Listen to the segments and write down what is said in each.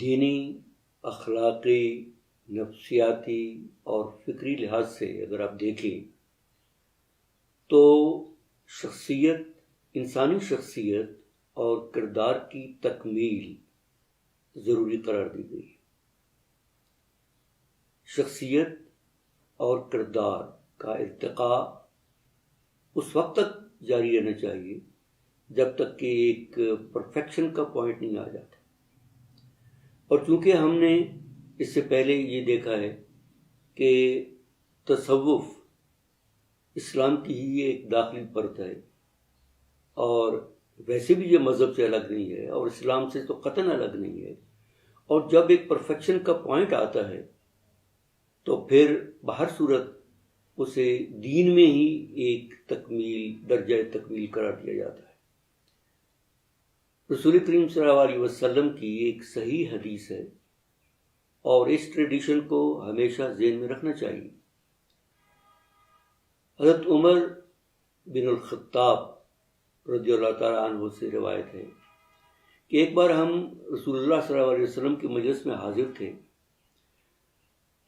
دینی، اخلاقی، نفسیاتی اور فکری لحاظ سے اگر آپ دیکھیں تو شخصیت، انسانی شخصیت اور کردار کی تکمیل ضروری قرار دی گئی ہے۔ شخصیت اور کردار کا ارتقاء اس وقت تک جاری رہنا چاہیے جب تک کہ ایک پرفیکشن کا پوائنٹ نہیں آ جاتا۔ اور چونکہ ہم نے اس سے پہلے یہ دیکھا ہے کہ تصوف اسلام کی ہی ایک داخلی پرت ہے، اور ویسے بھی یہ مذہب سے الگ نہیں ہے اور اسلام سے تو قطعاً الگ نہیں ہے، اور جب ایک پرفیکشن کا پوائنٹ آتا ہے تو پھر بہر صورت اسے دین میں ہی ایک تکمیل، درجہ تکمیل قرار دیا جاتا ہے۔ رسول کریم صلی اللہ علیہ وسلم کی ایک صحیح حدیث ہے اور اس ٹریڈیشن کو ہمیشہ ذہن میں رکھنا چاہیے۔ حضرت عمر بن الخطاب رضی اللہ تعالیٰ عنہ سے روایت ہے کہ ایک بار ہم رسول اللہ صلی اللہ علیہ وسلم کی مجلس میں حاضر تھے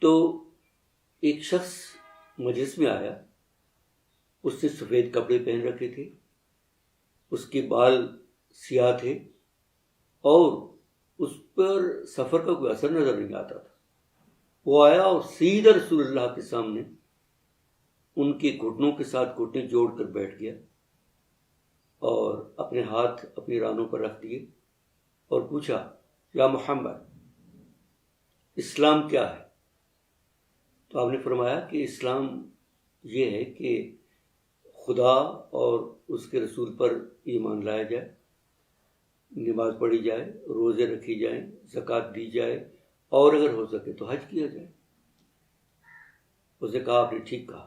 تو ایک شخص مجلس میں آیا، اس نے سفید کپڑے پہن رکھے تھے، اس کے بال سیاہ تھے اور اس پر سفر کا کوئی اثر نظر نہیں آتا تھا۔ وہ آیا اور سیدھا رسول اللہ کے سامنے ان کے گھٹنوں کے ساتھ گھٹنے جوڑ کر بیٹھ گیا اور اپنے ہاتھ اپنی رانوں پر رکھ دیے اور پوچھا، یا محمد، اسلام کیا ہے؟ تو آپ نے فرمایا کہ اسلام یہ ہے کہ خدا اور اس کے رسول پر ایمان لایا جائے، نماز پڑھی جائے، روزے رکھی جائیں، زکوٰۃ دی جائے، اور اگر ہو سکے تو حج کیا جائے۔ اس نے کہا، آپ نے ٹھیک کہا۔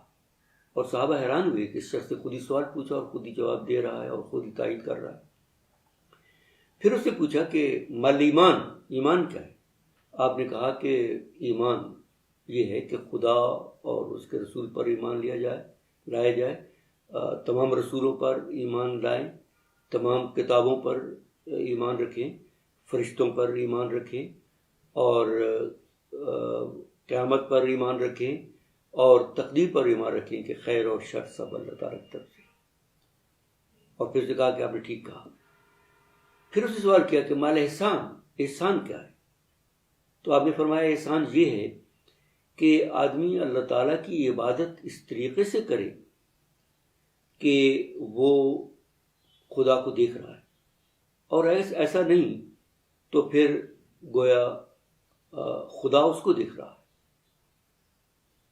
اور صحابہ حیران ہوئے کہ اس شخص سے خود ہی سوال پوچھا اور خود ہی جواب دے رہا ہے اور خود ہی تائید کر رہا ہے۔ پھر اس سے پوچھا کہ مال ایمان، ایمان کیا ہے؟ آپ نے کہا کہ ایمان یہ ہے کہ خدا اور اس کے رسول پر ایمان لایا جائے، تمام رسولوں پر ایمان لائیں، تمام کتابوں پر ایمان رکھیں، فرشتوں پر ایمان رکھیں، اور قیامت پر ایمان رکھیں، اور تقدیر پر ایمان رکھیں کہ خیر اور شر سب اللہ تعالیٰ کی طرف سے۔ اور پھر سے کہا کہ آپ نے ٹھیک کہا۔ پھر اس نے سوال کیا کہ مال احسان، احسان کیا ہے؟ تو آپ نے فرمایا احسان یہ ہے کہ آدمی اللہ تعالیٰ کی عبادت اس طریقے سے کرے کہ وہ خدا کو دیکھ رہا ہے، اور ایسا نہیں تو پھر گویا خدا اس کو دیکھ رہا ہے۔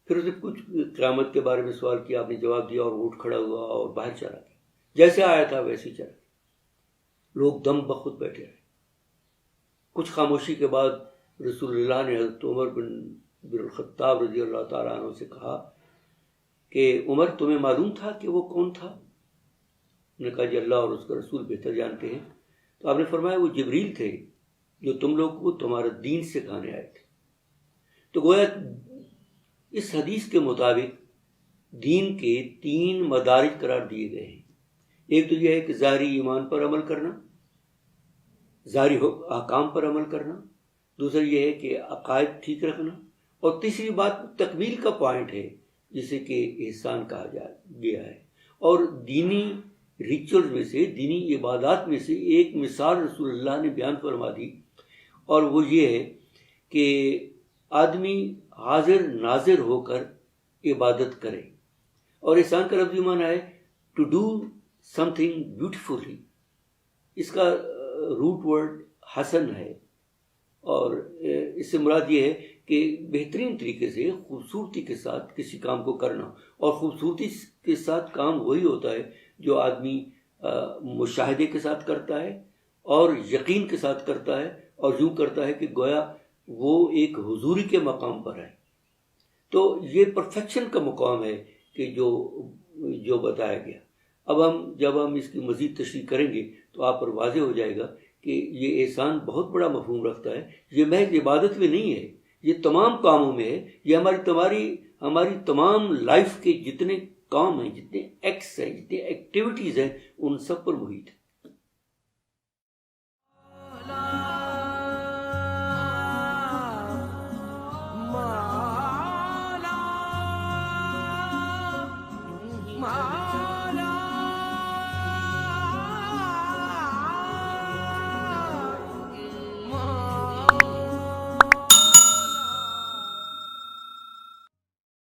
پھر اسے کچھ قیامت کے بارے میں سوال کیا، آپ نے جواب دیا اور اٹھ کھڑا ہوا اور باہر چلا گیا، جیسے آیا تھا ویسے ہی چلا گیا۔ لوگ دم بخود بیٹھے رہے۔ کچھ خاموشی کے بعد رسول اللہ نے حضرت عمر بن الخطاب رضی اللہ تعالیٰ عنہ سے کہا کہ عمر، تمہیں معلوم تھا کہ وہ کون تھا؟ انہوں نے کہا جی اللہ اور اس کا رسول بہتر جانتے ہیں۔ تو آپ نے فرمایا وہ جبریل تھے جو تم لوگ کو تمہارا دین سکھانے آئے تھے۔ تو گویا اس حدیث کے مطابق دین کے 3 مدارج قرار دیے گئے ہیں۔ ایک تو یہ ہے کہ ظاہری ایمان پر عمل کرنا، ظاہری احکام پر عمل کرنا، دوسرا یہ ہے کہ عقائد ٹھیک رکھنا، اور تیسری بات تکمیل کا پوائنٹ ہے جسے کہ احسان کہا گیا ہے۔ اور دینی ریچولز میں سے، دینی عبادات میں سے ایک مثال رسول اللہ نے بیان فرما دی، اور وہ یہ ہے کہ آدمی حاضر ناظر ہو کر عبادت کرے۔ اور احسان کا لفظی معنی ہے to do something beautifully. اس کا روٹ ورڈ حسن ہے، اور اس سے مراد یہ ہے کہ بہترین طریقے سے خوبصورتی کے ساتھ کسی کام کو کرنا، اور خوبصورتی کے ساتھ کام وہی ہوتا ہے جو آدمی مشاہدے کے ساتھ کرتا ہے اور یقین کے ساتھ کرتا ہے، اور یوں کرتا ہے کہ گویا وہ ایک حضوری کے مقام پر ہے۔ تو یہ پرفیکشن کا مقام ہے کہ جو بتایا گیا۔ جب ہم اس کی مزید تشریح کریں گے تو آپ پر واضح ہو جائے گا کہ یہ احسان بہت بڑا مفہوم رکھتا ہے۔ یہ محض عبادت میں نہیں ہے، یہ تمام کاموں میں ہے۔ یہ ہماری تمام لائف کے جتنے کام ہیں، جتنے ایکٹس ہیں، جتنے ایکٹیویٹیز ہیں، ان سب پر محیط ہے۔